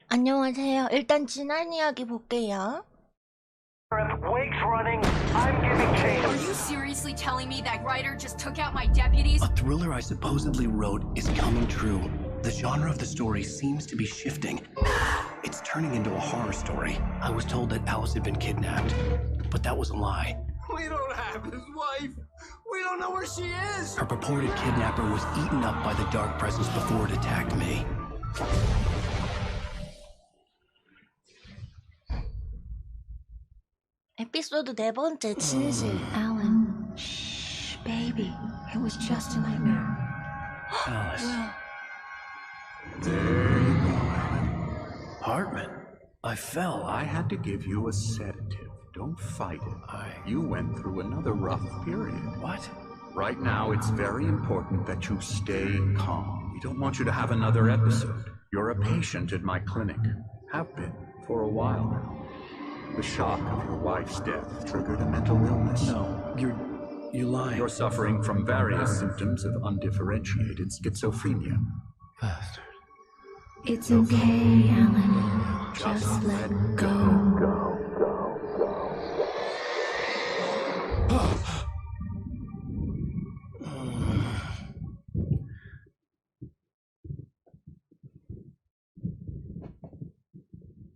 안녕하세요. 일단 지난 이야기 볼게요. Wake's running. I'm giving chase. Are you seriously telling me that writer just took out my deputies? A thriller I supposedly wrote is coming true. The genre of the story seems to be shifting. It's turning into a horror story. I was told that Alice had been kidnapped, but that was a lie. We don't have his wife. We don't know where she is. Her purported kidnapper was eaten up by the dark presence before it attacked me. 에피소드 4번째 진실. Alan, shh, baby. It was just a nightmare. Alice. There you go, Alan. Hartman. I fell. I had to give you a sedative. Don't fight it. You went through another rough period. What? Right now, it's very important that you stay calm. We don't want you to have another episode. You're a patient at my clinic. Have been for a while now. The shock of your wife's death triggered a mental illness. No, you're lying. You're suffering from various symptoms of undifferentiated schizophrenia. Bastard. It's okay, Alan. Just let go.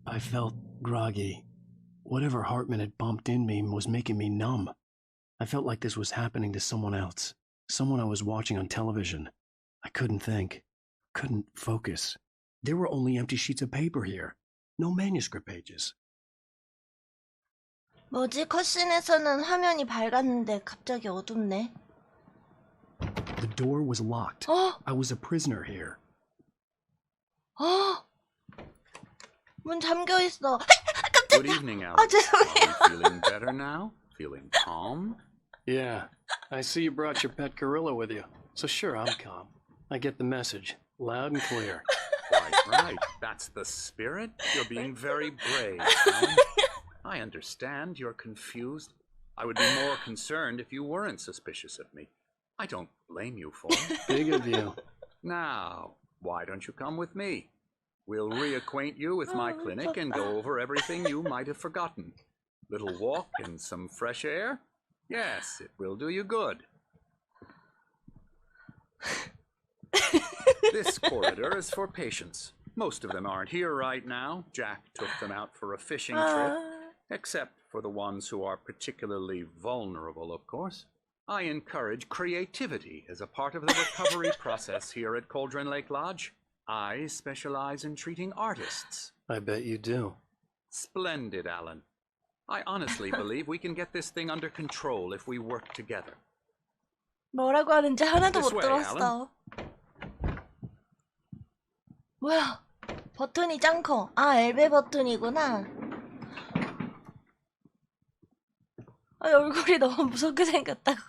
I felt groggy. Whatever Hartman had bumped in me was making me numb. I felt like this was happening to someone else, someone I was watching on television. I couldn't think, couldn't focus. There were only empty sheets of paper here, no manuscript pages. 뭐지? 컷신에서는 화면이 밝았는데 갑자기 어둡네. The door was locked. 어? I was a prisoner here. 문 잠겨 있어. Good evening, Alan. 죄송해요. Are you feeling better now? Feeling calm? Yeah, I see you brought your pet gorilla with you. So sure, I'm calm. I get the message, loud and clear. Right. That's the spirit. You're being very brave, Alan. I understand you're confused. I would be more concerned if you weren't suspicious of me. I don't blame you for it. Big of you. Now, why don't you come with me? We'll reacquaint you with my clinic and go over everything you might have forgotten. Little walk and some fresh air? Yes, it will do you good. This corridor is for patients. Most of them aren't here right now. Jack took them out for a fishing trip, except for the ones who are particularly vulnerable, of course. I encourage creativity as a part of the recovery process here at Cauldron Lake Lodge. I specialize in treating artists. I bet you do. Splendid, Alan. I honestly believe we can get this thing under control if we work together. 뭐라고 하는지 하나도 못 This way, 들었어. 뭐야? 버튼이 짱 커. 엘베 버튼이구나. 얼굴이 너무 무섭게 생겼다고.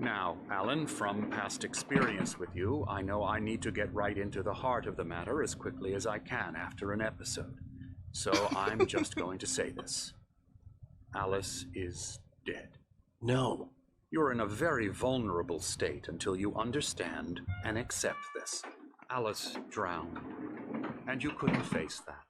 Now, Alan, from past experience with you, I know I need to get right into the heart of the matter as quickly as I can after an episode. So I'm just going to say this. Alice is dead. No. You're in a very vulnerable state until you understand and accept this. Alice drowned, and you couldn't face that.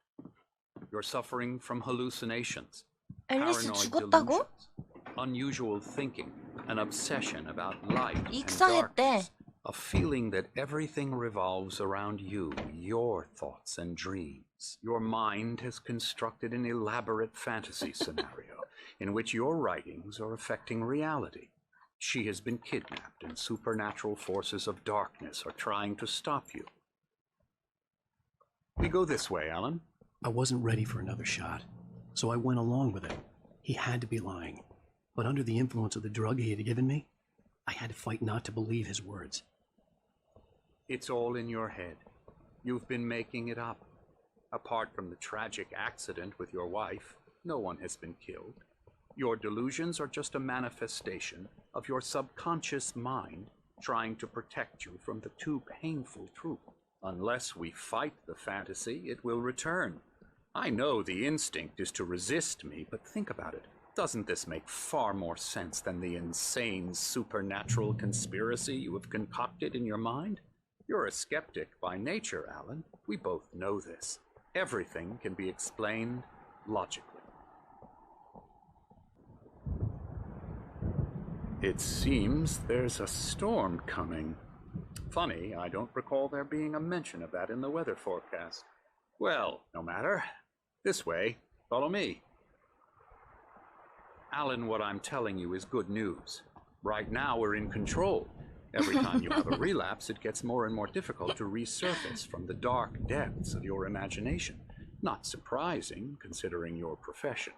You're suffering from hallucinations, 앨리스 paranoid 죽었다고? delusions, unusual thinking, an obsession about light and 익사했대. darkness, a feeling that everything revolves around you, your thoughts and dreams. Your mind has constructed an elaborate fantasy scenario in which your writings are affecting reality. She has been kidnapped, and supernatural forces of darkness are trying to stop you. We go this way, Alan. I wasn't ready for another shot, so I went along with it. He had to be lying. But under the influence of the drug he had given me, I had to fight not to believe his words. It's all in your head. You've been making it up. Apart from the tragic accident with your wife, no one has been killed. Your delusions are just a manifestation of your subconscious mind trying to protect you from the too painful truth. Unless we fight the fantasy, it will return. I know the instinct is to resist me, but think about it. Doesn't this make far more sense than the insane supernatural conspiracy you have concocted in your mind? You're a skeptic by nature, Alan. We both know this. Everything can be explained logically. It seems there's a storm coming. Funny, I don't recall there being a mention of that in the weather forecast. Well, no matter. This way. Follow me. Alan, what I'm telling you is good news. Right now we're in control. Every time you have a relapse, it gets more and more difficult to resurface from the dark depths of your imagination. Not surprising, considering your profession.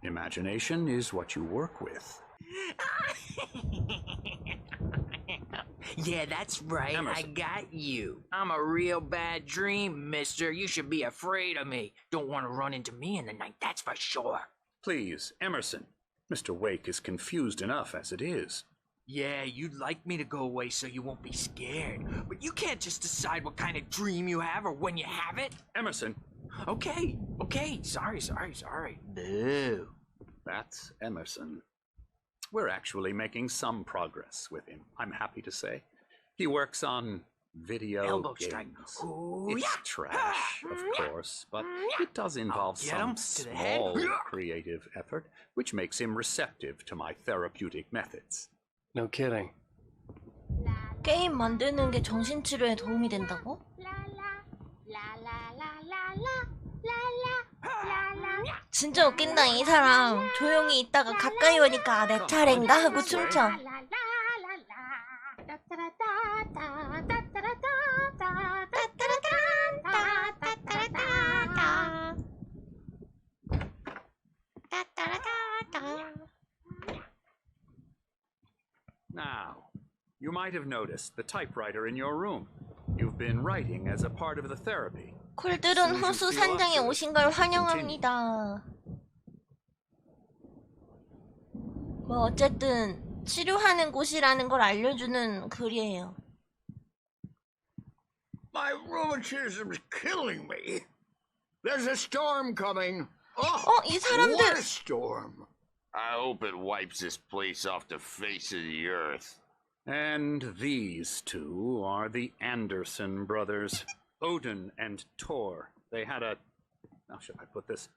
Imagination is what you work with. Yeah, that's right. Emerson. I got you. I'm a real bad dream, mister. You should be afraid of me. Don't want to run into me in the night, that's for sure. Please, Emerson. Mr. Wake is confused enough as it is. Yeah, you'd like me to go away so you won't be scared. But you can't just decide what kind of dream you have or when you have it. Emerson. Okay. Sorry. Boo. That's Emerson. We're actually making some progress with him, I'm happy to say. He works on video Elbow games. strike. Ooh, It's yeah. trash, of course, but it does involve Get him some to the head. small creative effort, which makes him receptive to my therapeutic methods. No kidding. 게임 만드는 게 정신치료에 도움이 된다고? 진짜 웃긴다 이 사람. 조용히 있다가 가까이 오니까 내 차례인가 하고 춤춰. Now, you might have noticed the typewriter in your room. You've been writing as a part of the therapy. 콜들은 호수 산장에 오신 걸 환영합니다. 뭐 어쨌든 치료하는 곳이라는 걸 알려주는 글이에요. My rheumatism's killing me. There's a storm coming. 이 What 사람들 a storm. I hope it wipes this place off the face of the earth. And these two are the Anderson brothers, Odin and Tor. They had how should I put this?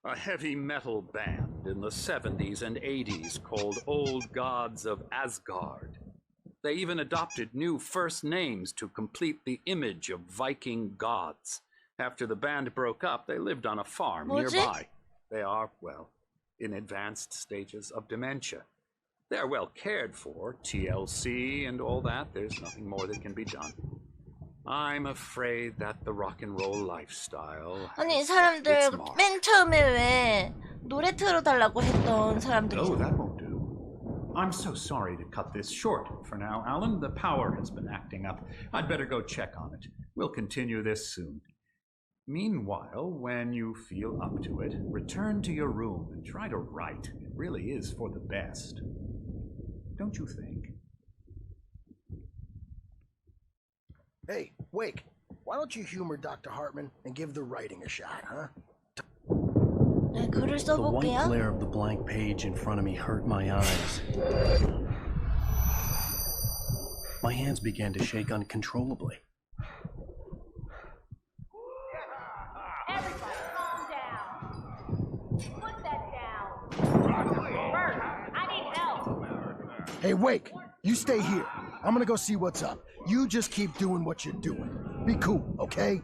A heavy metal band in the 70s and 80s called Old Gods of Asgard. They even adopted new first names to complete the image of Viking gods. After the band broke up, they lived on a farm 뭐지? nearby. They are, well, in advanced stages of dementia. They're well cared for, TLC and all that. There's nothing more that can be done. I'm afraid that the rock and roll lifestyle 아니 이 has 사람들 its mark. 맨 처음에 왜 노래 틀어달라고 했던 No, 사람들이죠. that won't do. I'm so sorry to cut this short for now, Alan. The power has been acting up. I'd better go check on it. We'll continue this soon. Meanwhile, when you feel up to it, return to your room and try to write. It really is for the best. Don't you think? Hey, Wake, why don't you humor Dr. Hartman and give the writing a shot, huh? 네, 글을 The white 써볼게요. glare of the blank page in front of me hurt my eyes. My hands began to shake uncontrollably. Everybody, calm down. Put that down. Bert, I need help. Hey, Wake, you stay here. I'm gonna go see what's up. You just keep doing what you're doing. Be cool, okay?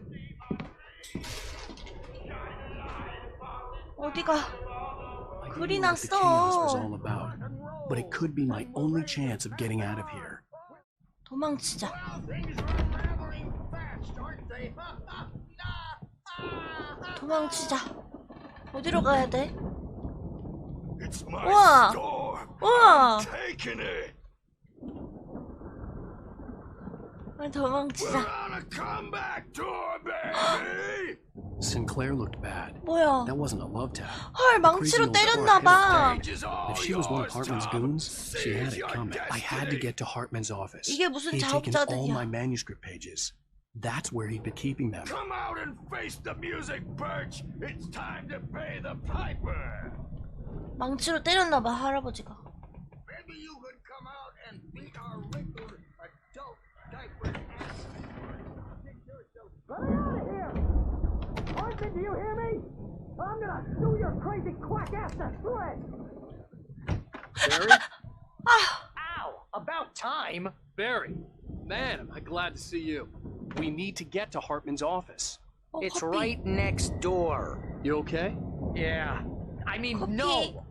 어디가? I 글이 didn't know what the chaos was 났어. all about, but it could be my only chance of getting out of here. 도망치자. 도망치자. 어디로 가야 돼? It's my 우와. storm. 우와. Taking it. 도망치자. on a comeback tour, baby. Sinclair looked bad. 뭐야? That wasn't a love tap. 헐, 망치로 때렸나봐. If she was one of Hartman's goons, she had it coming. I had to get to Hartman's office. 이게 무슨 He had taken all my 자업자득이야. manuscript pages. That's where he'd been keeping them. Come out and face the music, Birch. It's time to pay the piper. 망치로 때렸나봐 할아버지가. Maybe you could come out and beat our regular adult diaper ass. Get out of here! Arthur, do you hear me? I'm gonna chew your crazy quack ass to shreds! Barry? Ow! About time! Barry, man, am I glad to see you. We need to get to Hartman's office. It's 커피. right next door. You okay? Yeah. I mean, 커피. no!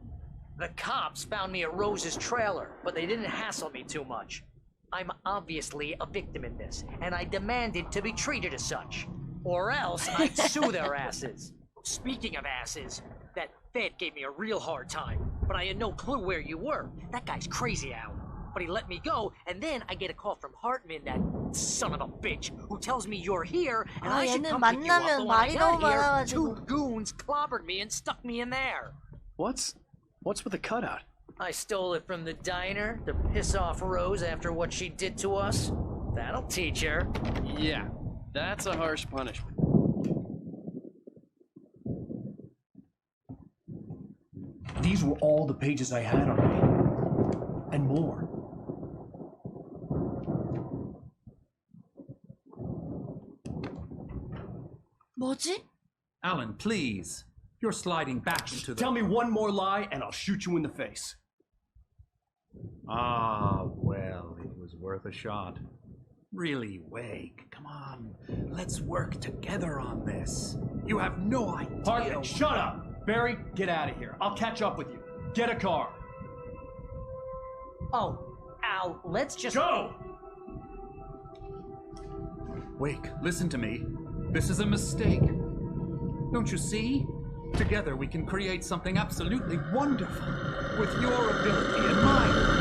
The cops found me at Rose's trailer, but they didn't hassle me too much. I'm obviously a victim in this, and I demanded to be treated as such. Or else I'd sue their asses. Speaking of asses, that Fed gave me a real hard time, but I had no clue where you were. That guy's crazy, Al. But he let me go, and then I get a call from Hartman, that son of a bitch, who tells me you're here, and I should 얘는 come pick you up. 만나면 But when I 말이 got 너무 here, 많아가지고. two goons clobbered me and stuck me in there. What's with the cutout? I stole it from the diner to piss off Rose after what she did to us. That'll teach her. Yeah, that's a harsh punishment. These were all the pages I had on me. And more. 뭐지? Alan, please. You're sliding back into the... Tell me one more lie and I'll shoot you in the face. Ah, well, it was worth a shot. Really, Wake, come on. Let's work together on this. You have no idea... Hartman, shut up! Barry, get out of here. I'll catch up with you. Get a car. Oh, Al, let's just... Go! Wake, listen to me. This is a mistake. Don't you see? Together we can create something absolutely wonderful. With your ability and mine.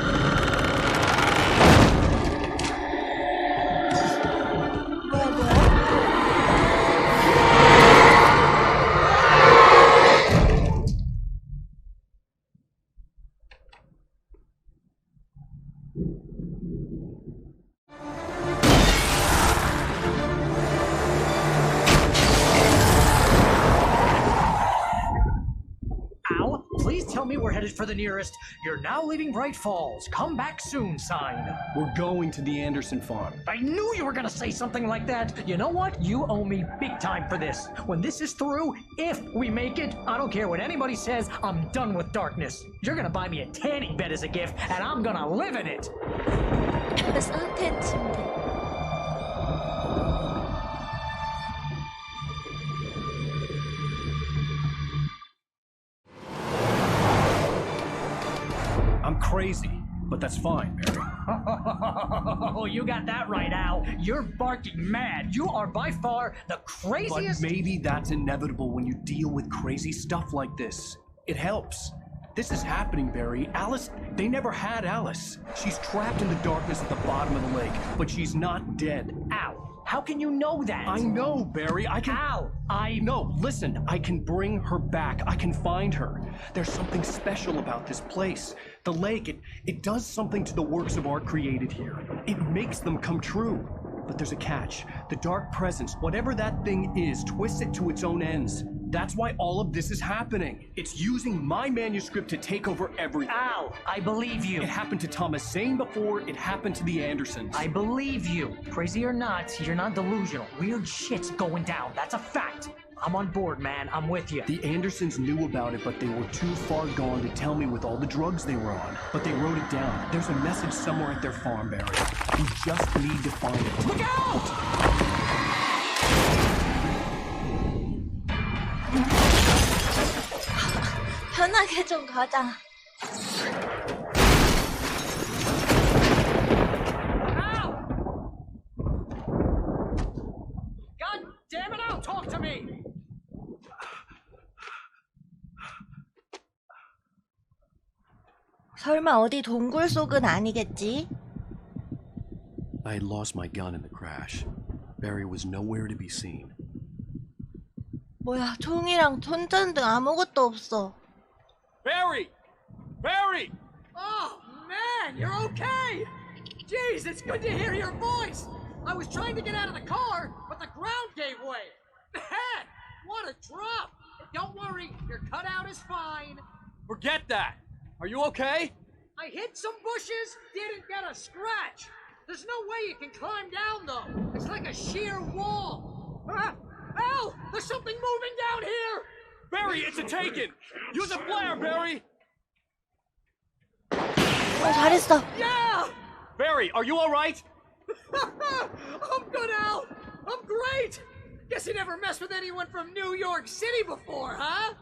Al, please tell me we're headed for the nearest "You're now leaving Bright Falls. Come back soon" sign. We're going to the Anderson farm. I knew you were gonna say something like that. You know what? You owe me big time for this. When this is through, if we make it, I don't care what anybody says, I'm done with darkness. You're gonna buy me a tanning bed as a gift, and I'm gonna live in it. 상태 침대. I'm crazy, but that's fine, Barry. Oh, you got that right, Al. You're barking mad. You are by far the But craziest... maybe that's inevitable when you deal with crazy stuff like this. It helps. This is happening, Barry. Alice, they never had Alice. She's trapped in the darkness at the bottom of the lake, but she's not dead. Al, how can you know that? I know, Barry. I can... Al, No, listen. I can bring her back. I can find her. There's something special about this place. The lake, it does something to the works of art created here. It makes them come true. But there's a catch. The dark presence, whatever that thing is, twists it to its own ends. That's why all of this is happening. It's using my manuscript to take over everything. Al, I believe you. It happened to Thomas Zane before it happened to the Andersons. I believe you. Crazy or not, you're not delusional. Weird shit's going down. That's a fact. I'm on board, man. I'm with you. The Andersons knew about it, but they were too far gone to tell me with all the drugs they were on. But they wrote it down. There's a message somewhere at their farm, Barry. We just need to find it. Look out! 편하게 좀 가자. Al! God damn it, Al, talk to me! 설마 어디 동굴 속은 아니겠지? I had lost my gun in the crash. Barry was nowhere to be seen. 뭐야, 총이랑 손전등 아무것도 없어. Barry! Barry! Oh, man, you're okay! Jeez, it's good to hear your voice! I was trying to get out of the car, but the ground gave way! Man, what a drop! Don't worry, your cutout is fine. Forget that. Are you okay? I hit some bushes, didn't get a scratch. There's no way you can climb down, though. It's like a sheer wall. Al, there's something moving down here. Barry, it's a taken. Use a flare, Barry. 잘했어. Yeah. Barry, are you all right? I'm good, Al. I'm great. Guess you never messed with anyone from New York City before, huh?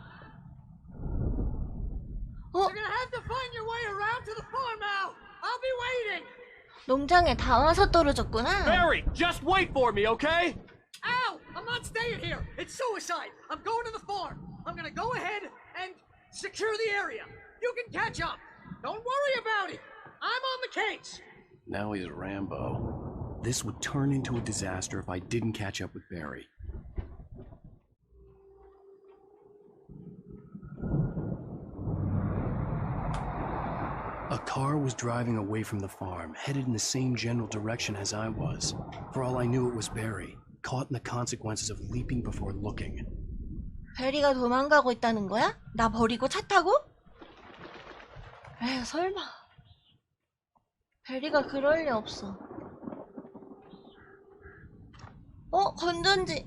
You're gonna have to find your way around to the farm, Al. I'll be waiting. 농장에 다 와서 떨어졌구나. Barry, just wait for me, okay? Al, I'm not staying here. It's suicide. I'm going to the farm. I'm gonna go ahead and secure the area. You can catch up. Don't worry about it. I'm on the case. Now he's Rambo. This would turn into a disaster if I didn't catch up with Barry. A car was driving away from the farm, headed in the same general direction as I was. For all I knew, it was Barry, caught in the consequences of leaping before looking. 베리가 도망가고 있다는 거야? 나 버리고 차 타고? 에휴, 설마. 베리가 그럴 리 없어. 건전지.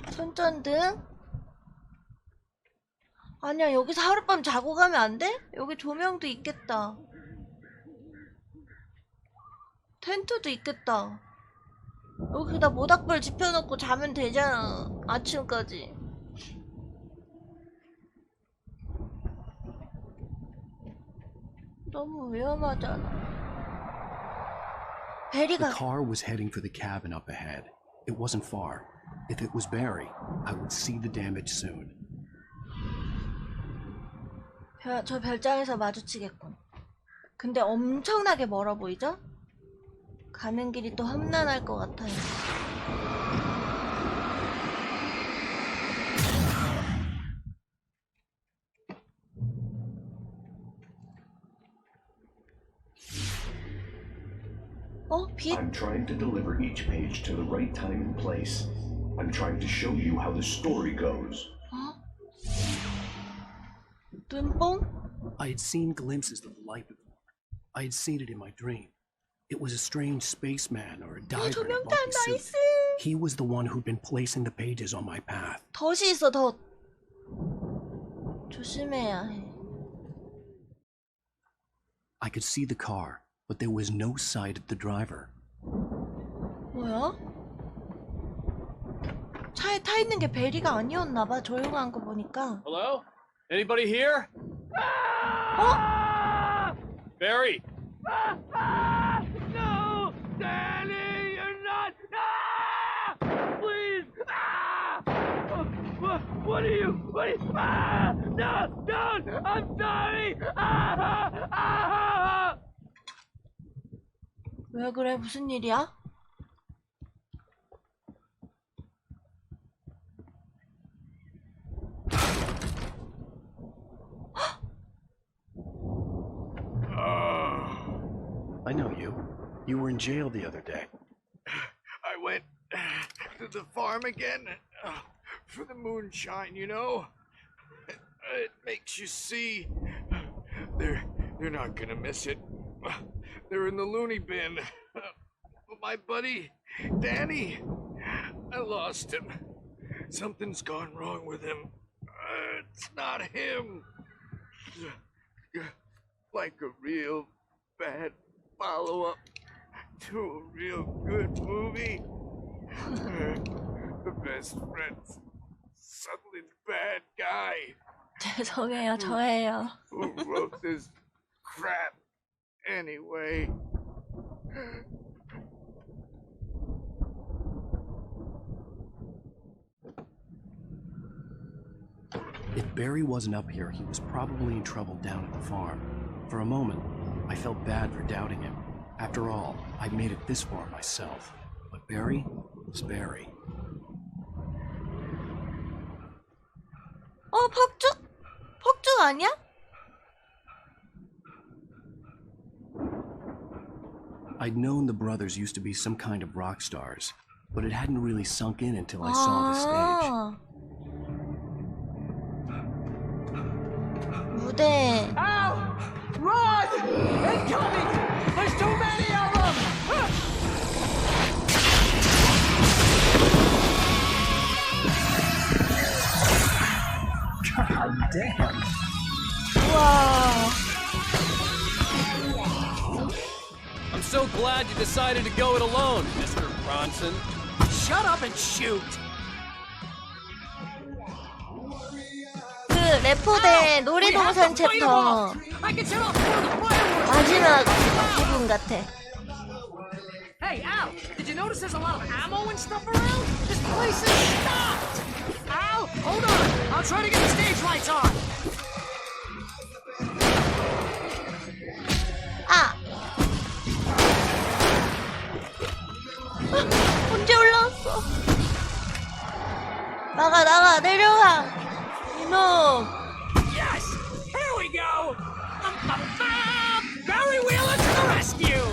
손전등. 아니야, 여기서 하룻밤 자고 가면 안 돼? 여기 조명도 있겠다. 텐트도 있겠다. 여기다 모닥불 지펴놓고 자면 되잖아. 아침까지. 너무 위험하잖아. 베리가... The car was heading for the cabin up ahead. It wasn't far. If it was Barry, I would see the damage soon. 저 별장에서 마주치겠군. 근데 엄청나게 멀어 보이죠? 가는 길이 또 험난할 것 같아요. 빛? I'm trying to deliver each page to the right time and place. I'm trying to show you how the story goes. 눈뽕? I had seen glimpses of the light before. I had seen it in my dream. It was a strange spaceman or a diver in a bulky suit. He was the one who'd been placing the pages on my path. 덫이 있어, 덫. 조심해야 해. I could see the car, but there was no sight of the driver. 뭐야? 차에 타 있는 게 베리가 아니었나 봐. 조용한 거 보니까. Hello? Anybody here? Barry! No! Danny, you're not! Please! What are you? No! Don't! I'm sorry! 왜 그래? 무슨 일이야? I know you. You were in jail the other day. I went to the farm again for the moonshine, you know? It makes you see. They're not gonna miss it. They're in the loony bin. But my buddy, Danny, I lost him. Something's gone wrong with him. It's not him. Like a real bad follow-up to a real good movie. The best friend's suddenly the bad guy. 죄송해요, 저예요. Who wrote this crap anyway? If Barry wasn't up here, he was probably in trouble down at the farm. For a moment, I felt bad for doubting him. After all, I'd made it this far myself. But Barry was Barry. 폭죽? 폭죽 아니야? I'd known the brothers used to be some kind of rock stars, but it hadn't really sunk in until I saw the stage. 레포대. Ow! Run! Incoming! There's too many of them! God damn. 우와. I'm so glad you decided to go it alone, Mr. Bronson. Shut up and shoot. 그 레포대 놀이동산 챕터 I can set off more of the fireworks. 마지막 부분 같아. Hey, Al, did you notice there's a lot of ammo and stuff around? This place is stocked. Al, hold on. I'll try to get the stage lights on. 아! 언제 올라왔어? 나가 내려가 이놈. Yes, here we go. Barry Wheeler to the rescue.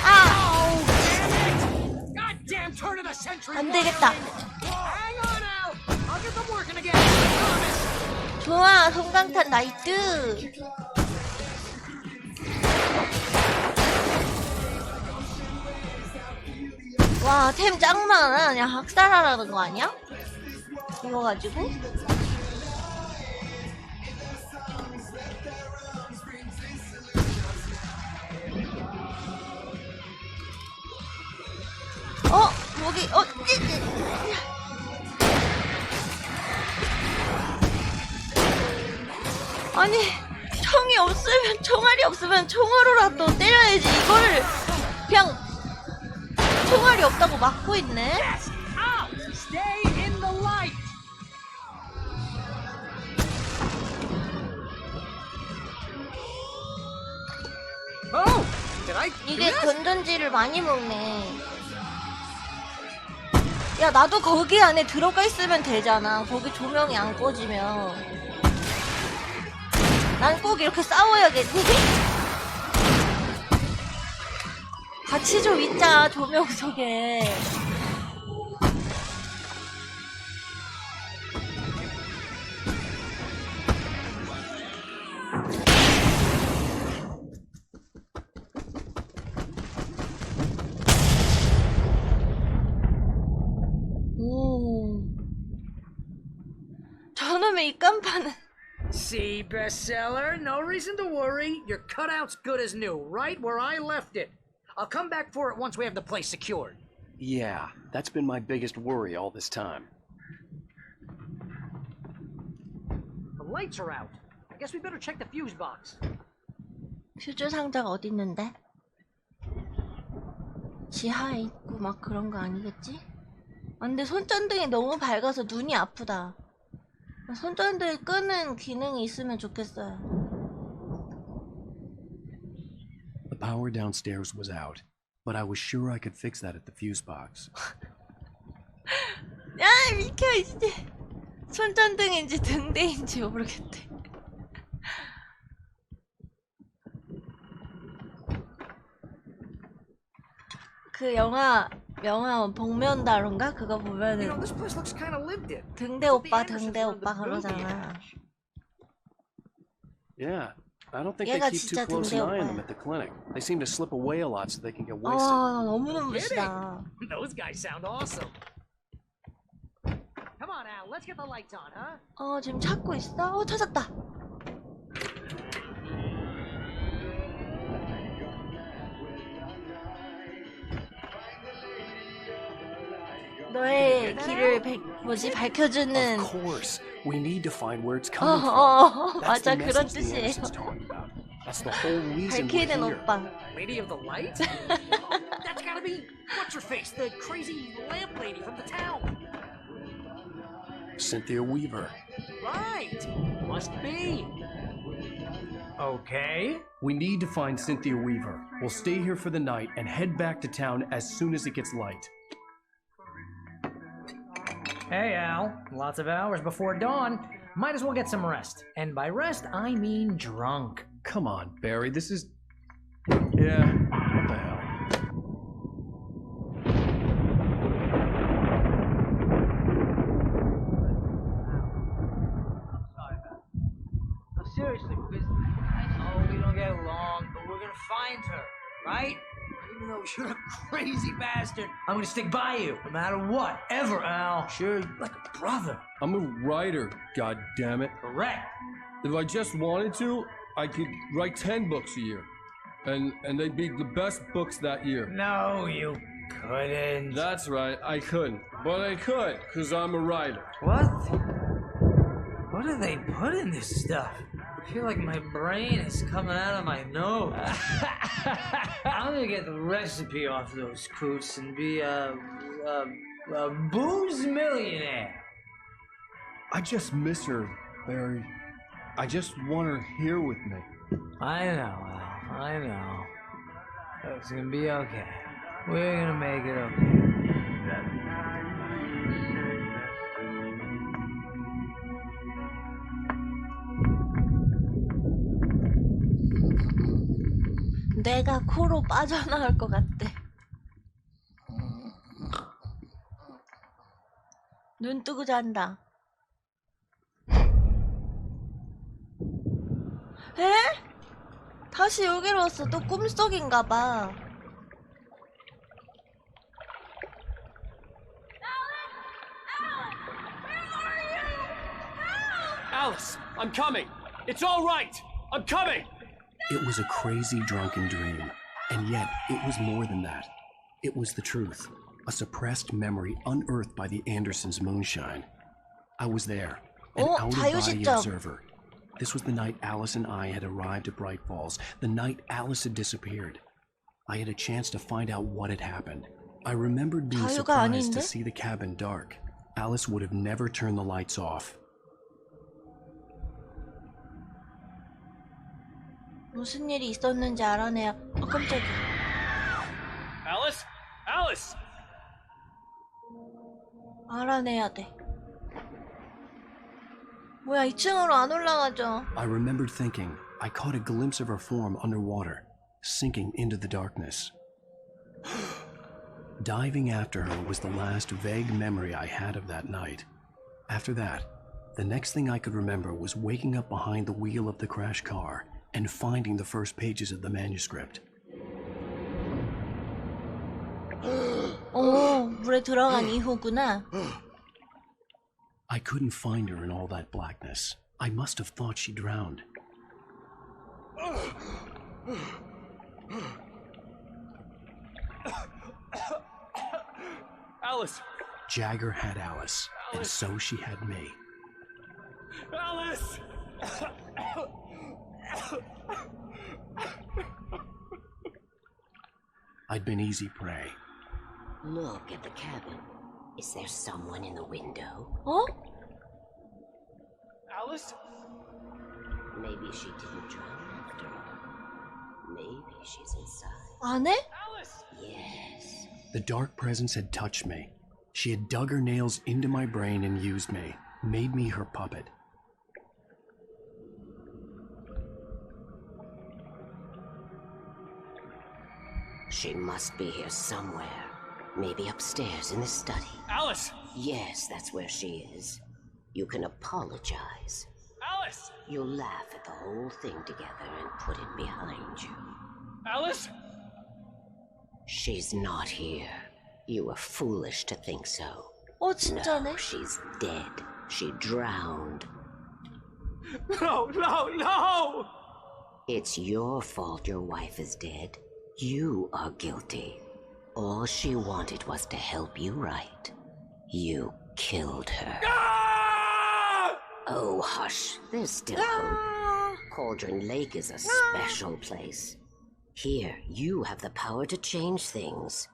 아! Goddamn turn of the century. 안 되겠다. Hang on, Al. I'll get them working again. I promise. 좋아, 성강탄 나이트. 와, 템 짱 많아. 그냥 학살하라는 거 아니야? 이거 가지고? 여기, 아니, 총알이 없으면 총으로라도 때려야지. 이거를 그냥 총알이 없다고 막고 있네. Yes, out. Stay in the light. Oh, did I? 이게 건전지를 많이 먹네. 야, 나도 거기 안에 들어가 있으면 되잖아. 거기 조명이 안 꺼지면. 난 꼭 이렇게 싸워야겠니? 같이 좀 있자, 조명 속에. 오. 저놈의 이 깜판은. See, bestseller, no reason to worry. Your cutout's good as new, right where I left it. I'll come back for it once we have the place secured. Yeah, that's been my biggest worry all this time. The lights are out. I guess we better check the fuse box. 퓨즈 상자가 어디 있는데? 지하에 있고 막 그런 거 아니겠지? 아, 근데 손전등이 너무 밝아서 눈이 아프다. 손전등 끄는 기능이 있으면 좋겠어요. The power downstairs was out, but I was sure I could fix that at the fuse box. 야, 미켜 이제. 손전등인지 등대인지 모르겠대. 그 영화 복면다론가 그거 보면은 등대 오빠 그러잖아. Yeah, I don't think they 얘가 keep too 진짜 close 등대 an eye on 오빠야. them at the clinic. They seem to slip away a lot so they can get wasted. 아, 너무 눈부시다. Those guys sound awesome. Come on, Al, let's get the lights on, huh? 지금 찾고 있어? 찾았다. 너의 길을 밝혀주는. Of course, we need to find where it's coming from. That's 맞아, the 그런 message the 뜻이에요. Andersons talking about. That's the whole reason we're 밝히는 here. 오빠. Lady of the Light? That's gotta be what's her face, the crazy lamp lady from the town. Cynthia Weaver. Right, must be. Okay. We need to find Cynthia Weaver. We'll stay here for the night and head back to town as soon as it gets light. Hey, Al. Lots of hours before dawn. Might as well get some rest. And by rest, I mean drunk. Come on, Barry. This is... Yeah, what the hell? find her, right? Even though you're a crazy bastard, I'm gonna stick by you, no matter what, ever, Al. Sure, like a brother. I'm a writer, goddammit. Correct. If I just wanted to, I could write 10 books a year. And they'd be the best books that year. No, you couldn't. That's right, I couldn't. But I could, because I'm a writer. What? What do they put in this stuff? I feel like my brain is coming out of my nose. I'm gonna get the recipe off those coots and be a booze millionaire. I just miss her, Barry. I just want her here with me. I know, Al. I know. It's gonna be okay. We're gonna make it okay. 내가 코로 빠져나올 것 같대. 눈 뜨고 잔다. 에? 다시 여기로 왔어. 또 꿈속인가 봐. Alice, I'm coming. It's all right. I'm coming. It was a crazy drunken dream, and yet it was more than that. It was the truth, a suppressed memory unearthed by the Andersons' moonshine. I was there, an out-of-body observer. This was the night Alice and I had arrived at Bright Falls, the night Alice had disappeared. I had a chance to find out what had happened. I remembered being surprised to see the cabin dark. Alice would have never turned the lights off. 무슨 일이 있었는지 알아내야. 깜짝이야. Alice? Alice! 알아내야 돼. 뭐야, 2층으로 안 올라가죠. I remembered thinking. I caught a glimpse of her form underwater, sinking into the darkness. Diving after her was the last vague memory I had of that night. After that, the next thing I could remember was waking up behind the wheel of the crash car and finding the first pages of the manuscript. 물에 들어간 이후구나. I couldn't find her in all that blackness. I must have thought she drowned. Alice! Jagger had Alice, and so she had me. Alice! I'd been easy prey. Look at the cabin. Is there someone in the window? Oh? Alice? Maybe she didn't drown after all. Maybe she's inside. 안에? Alice! Yes. The dark presence had touched me. She had dug her nails into my brain and used me, made me her puppet. She must be here somewhere. Maybe upstairs in the study. Alice! Yes, that's where she is. You can apologize. Alice! You'll laugh at the whole thing together and put it behind you. Alice? She's not here. You were foolish to think so. 진짜네? No, she's dead. She drowned. No, no, no! It's your fault your wife is dead. You are guilty. All she wanted was to help you right. You killed her. Ah! Oh, hush. There's still hope. Cauldron Lake is a special place. Here, you have the power to change things.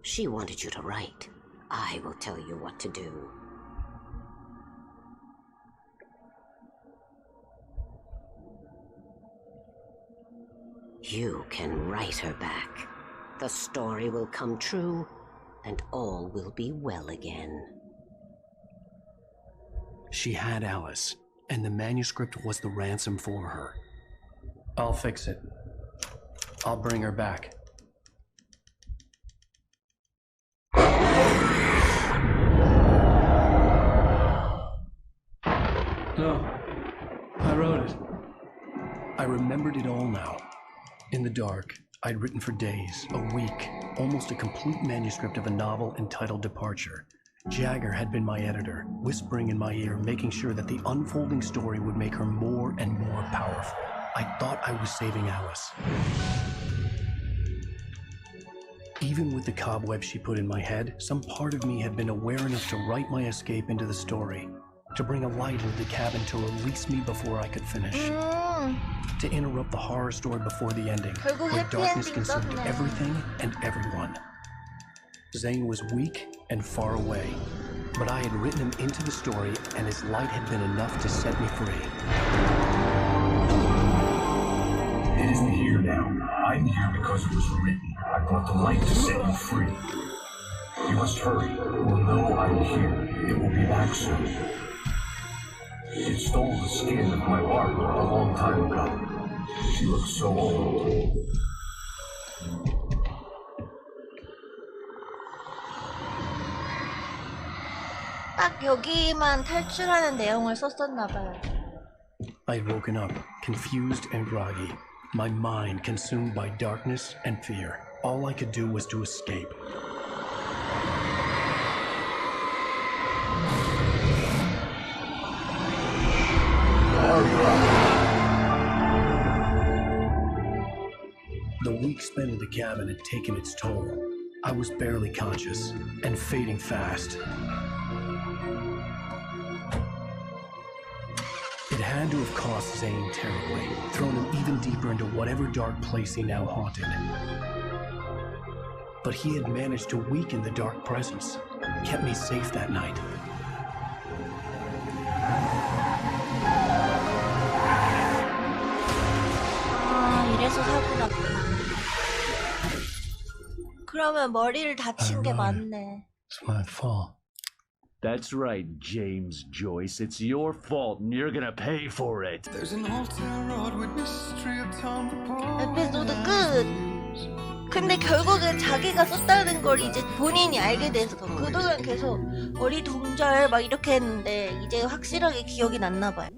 She wanted you to write. I will tell you what to do. You can write her back. The story will come true, and all will be well again. She had Alice, and the manuscript was the ransom for her. I'll fix it. I'll bring her back. No, I wrote it. I remembered it all now. In the dark, I'd written for days, a week, almost a complete manuscript of a novel entitled Departure. Jagger had been my editor, whispering in my ear, making sure that the unfolding story would make her more and more powerful. I thought I was saving Alice. Even with the cobweb she put in my head, some part of me had been aware enough to write my escape into the story, to bring a light into the cabin to release me before I could finish, to interrupt the horror story before the ending, where darkness consumed everything and everyone. Zane was weak and far away, but I had written him into the story, and his light had been enough to set me free. It isn't here now. I'm here because it was written. I brought the light to set you free. You must hurry. It will know I'm here. It will be back soon. It stole the skin of my art a long time ago. She looks so old. 딱 여기만 탈출하는 내용을 썼었나봐요. I'd woken up, confused and groggy, my mind consumed by darkness and fear. All I could do was to escape. The week spent in the cabin had taken its toll. I was barely conscious and fading fast. It had to have cost Zane terribly, thrown him even deeper into whatever dark place he now haunted. But he had managed to weaken the dark presence, kept me safe that night. 아, 이래서 사고 났구나. 그러면 머리를 다친 게 맞네. It's my fault. That's right, James Joyce. It's your fault, and you're gonna pay for it. 에피소드 끝! 근데 결국엔 자기가 썼다는 걸 이제 본인이 알게 돼서 그동안 계속 어리둥절 막 이렇게 했는데 이제 확실하게 기억이 났나 봐요.